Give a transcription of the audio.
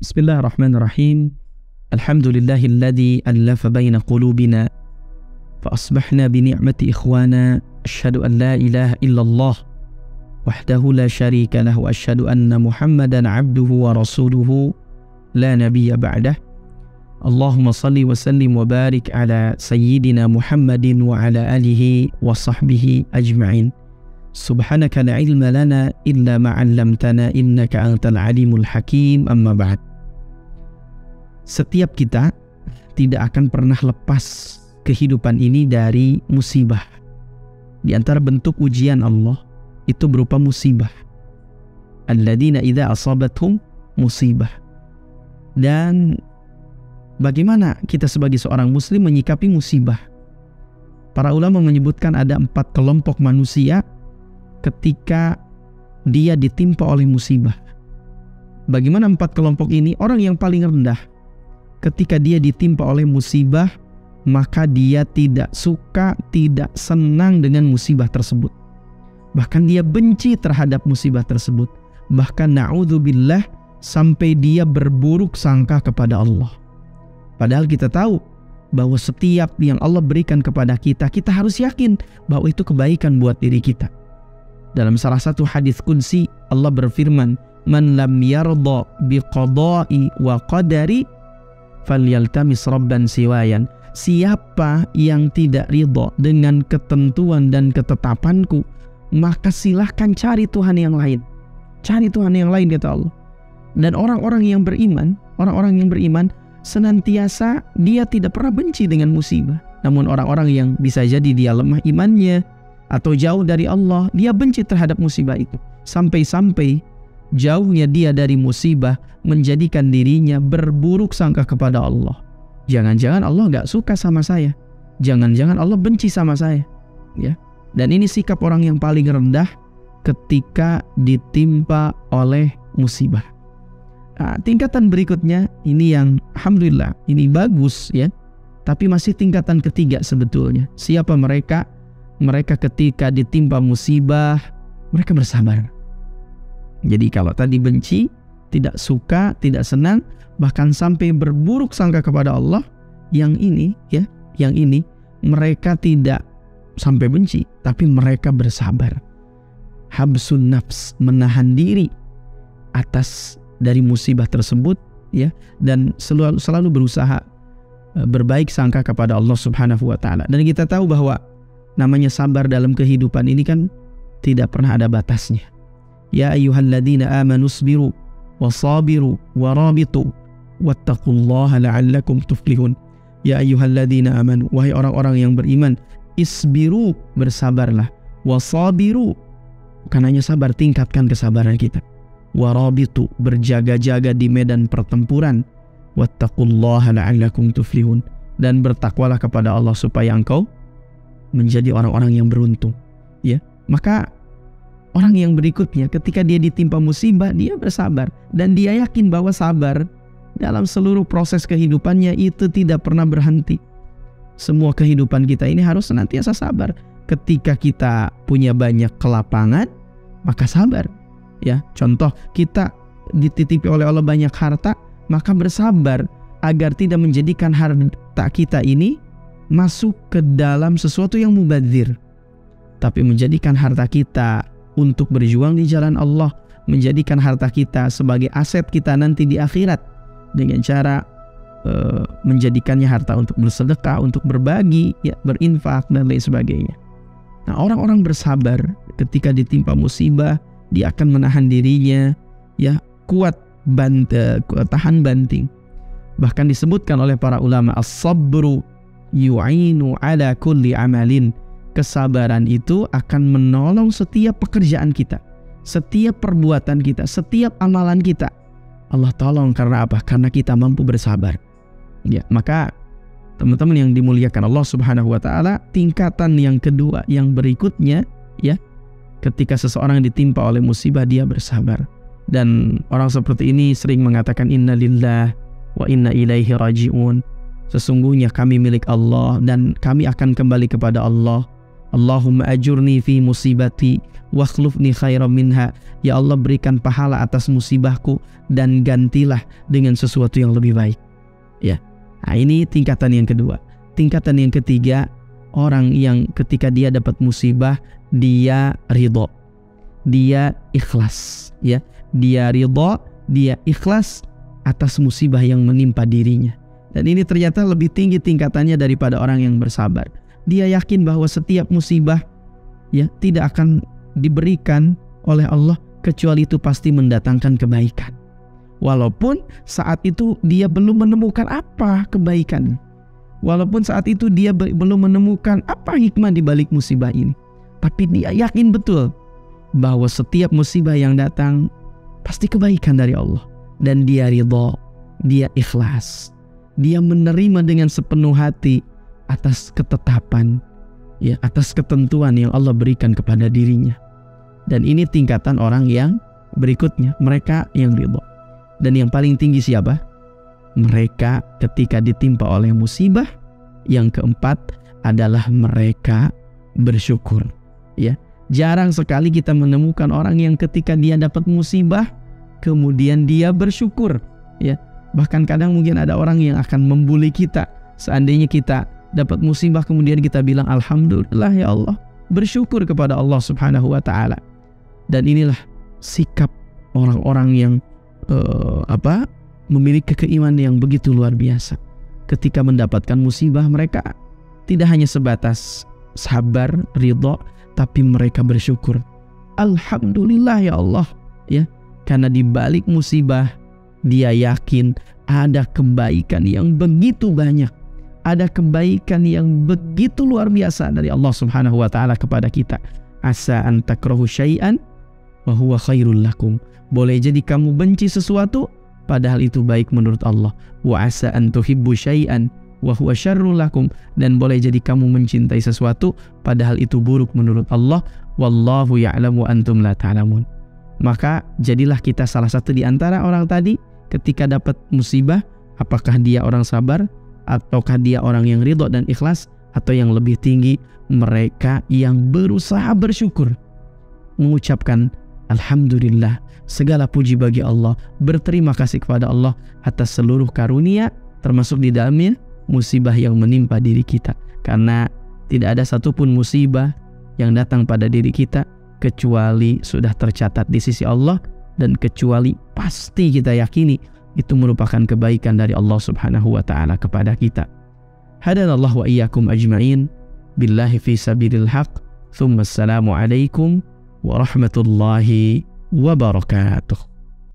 Bismillahirrahmanirrahim. Alhamdulillahilladzi allafa baina qulubina fa asbahna bi ni'mati ikhwana. Asyhadu an la ilaha illallah wahdahu la syarika lahu wa asyhadu anna Muhammadan abduhu wa rasuluhu la nabiyya ba'dah. Allahumma salli wa sallim wa barik ala sayyidina Muhammadin wa ala alihi wa sahbihi ajma'in. Subhanaka la ilma lana illa ma 'allamtana innaka antal alimul hakim. Amma ba'd. Setiap kita tidak akan pernah lepas kehidupan ini dari musibah. Di antara bentuk ujian Allah itu berupa musibah. Alladzina idza asabathum musibah. Dan bagaimana kita sebagai seorang muslim menyikapi musibah? Para ulama menyebutkan ada 4 kelompok manusia ketika dia ditimpa oleh musibah. Bagaimana 4 kelompok ini? Orang yang paling rendah, ketika dia ditimpa oleh musibah, maka dia tidak suka, tidak senang dengan musibah tersebut. Bahkan dia benci terhadap musibah tersebut. Bahkan na'udzubillah, sampai dia berburuk sangka kepada Allah. Padahal kita tahu bahwa setiap yang Allah berikan kepada kita, kita harus yakin bahwa itu kebaikan buat diri kita. Dalam salah satu hadis qudsi, Allah berfirman, "Man lam yarda biqada'i wa qadari falyaltamis rabban siwayan." Siapa yang tidak ridha dengan ketentuan dan ketetapanku, maka silahkan cari Tuhan yang lain. Cari Tuhan yang lain, kata Allah. Dan orang-orang yang beriman senantiasa dia tidak pernah benci dengan musibah. Namun orang-orang yang bisa jadi dia lemah imannya atau jauh dari Allah, dia benci terhadap musibah itu. Sampai-sampai jauhnya dia dari musibah menjadikan dirinya berburuk sangka kepada Allah. Jangan-jangan Allah gak suka sama saya. Jangan-jangan Allah benci sama saya. Ya. Dan ini sikap orang yang paling rendah ketika ditimpa oleh musibah. Nah, tingkatan berikutnya ini yang alhamdulillah ini bagus ya. Tapi masih tingkatan ketiga sebetulnya. Siapa mereka? Mereka ketika ditimpa musibah, mereka bersabar. Jadi kalau tadi benci, tidak suka, tidak senang, bahkan sampai berburuk sangka kepada Allah, yang ini mereka tidak sampai benci, tapi mereka bersabar. Habsun nafs, menahan diri atas dari musibah tersebut ya, dan selalu berusaha berbaik sangka kepada Allah Subhanahu wa taala. Dan kita tahu bahwa namanya sabar dalam kehidupan ini kan tidak pernah ada batasnya. Ya ayyuhalladzina amanu sabiru wasabiru warabitu wattaqullaha la'allakum tuflihun. Ya ayyuhalladzina amanu, wahai orang-orang yang beriman, isbiru, bersabarlah, wasabiru, bukan hanya sabar, tingkatkan kesabaran kita, warabitu, berjaga-jaga di medan pertempuran, wattaqullaha la'allakum tuflihun, dan bertakwalah kepada Allah supaya engkau menjadi orang-orang yang beruntung. Ya, maka orang yang berikutnya ketika dia ditimpa musibah, dia bersabar dan dia yakin bahwa sabar dalam seluruh proses kehidupannya itu tidak pernah berhenti. Semua kehidupan kita ini harus senantiasa sabar. Ketika kita punya banyak kelapangan, maka sabar. Ya, contoh kita dititipi oleh Allah banyak harta, maka bersabar agar tidak menjadikan harta kita ini masuk ke dalam sesuatu yang mubadzir, tapi menjadikan harta kita untuk berjuang di jalan Allah, menjadikan harta kita sebagai aset kita nanti di akhirat dengan cara menjadikannya harta untuk bersedekah, untuk berbagi, ya, berinfak dan lain sebagainya. Nah, orang-orang bersabar ketika ditimpa musibah, dia akan menahan dirinya, ya, kuat tahan banting. Bahkan disebutkan oleh para ulama, as-sabru yu'inu ala kulli amalin. Kesabaran itu akan menolong setiap pekerjaan kita, setiap perbuatan kita, setiap amalan kita. Allah tolong karena apa? Karena kita mampu bersabar. Ya, maka teman-teman yang dimuliakan Allah Subhanahu wa taala, tingkatan yang kedua, yang berikutnya ya, ketika seseorang ditimpa oleh musibah dia bersabar. Dan orang seperti ini sering mengatakan inna lillah wa inna ilaihi raji'un. Sesungguhnya kami milik Allah dan kami akan kembali kepada Allah. Allahumma ajurni fi musibati wa akhlufni khairan minha. Ya Allah, berikan pahala atas musibahku dan gantilah dengan sesuatu yang lebih baik. Ya. Nah, ini tingkatan yang kedua. Tingkatan yang ketiga, orang yang ketika dia dapat musibah dia ridho, dia ikhlas, ya. Dia ridho, dia ikhlas atas musibah yang menimpa dirinya. Dan ini ternyata lebih tinggi tingkatannya daripada orang yang bersabar. Dia yakin bahwa setiap musibah, ya, tidak akan diberikan oleh Allah kecuali itu pasti mendatangkan kebaikan. Walaupun saat itu dia belum menemukan apa kebaikan, walaupun saat itu dia belum menemukan apa hikmah di balik musibah ini, tapi dia yakin betul bahwa setiap musibah yang datang pasti kebaikan dari Allah. Dan dia ridho, dia ikhlas, dia menerima dengan sepenuh hati atas ketetapan, ya, atas ketentuan yang Allah berikan kepada dirinya. Dan ini tingkatan orang yang berikutnya, mereka yang ridho. Dan yang paling tinggi siapa? Mereka ketika ditimpa oleh musibah. Yang keempat adalah mereka bersyukur, ya. Jarang sekali kita menemukan orang yang ketika dia dapat musibah kemudian dia bersyukur, ya. Bahkan kadang mungkin ada orang yang akan membuli kita. Seandainya kita dapat musibah kemudian kita bilang alhamdulillah ya Allah, bersyukur kepada Allah Subhanahu wa taala. Dan inilah sikap orang-orang yang memiliki keimanan yang begitu luar biasa. Ketika mendapatkan musibah mereka tidak hanya sebatas sabar, ridho, tapi mereka bersyukur. Alhamdulillah ya Allah, ya. Karena di balik musibah dia yakin ada kebaikan yang begitu banyak, ada kebaikan yang begitu luar biasa dari Allah Subhanahu wa taala kepada kita. Asa an takrahu syai'an wa huwa khairul lakum. Boleh jadi kamu benci sesuatu padahal itu baik menurut Allah. Wa asa an tuhibbu syai'an wa huwa syarrul lakum. Dan boleh jadi kamu mencintai sesuatu padahal itu buruk menurut Allah. Wallahu ya'lamu wa antum la ta'lamun. Maka jadilah kita salah satu di antara orang tadi ketika dapat musibah, apakah dia orang sabar ataukah dia orang yang ridho dan ikhlas, atau yang lebih tinggi mereka yang berusaha bersyukur, mengucapkan alhamdulillah, segala puji bagi Allah, berterima kasih kepada Allah atas seluruh karunia, termasuk di dalamnya musibah yang menimpa diri kita. Karena tidak ada satupun musibah yang datang pada diri kita kecuali sudah tercatat di sisi Allah, dan kecuali pasti kita yakini itu merupakan kebaikan dari Allah Subhanahu wa taala kepada kita. Hadanallahu wa iyyakum ajma'in billahi fi sabilil haq. Tsumma assalamu alaikum warahmatullahi wabarakatuh.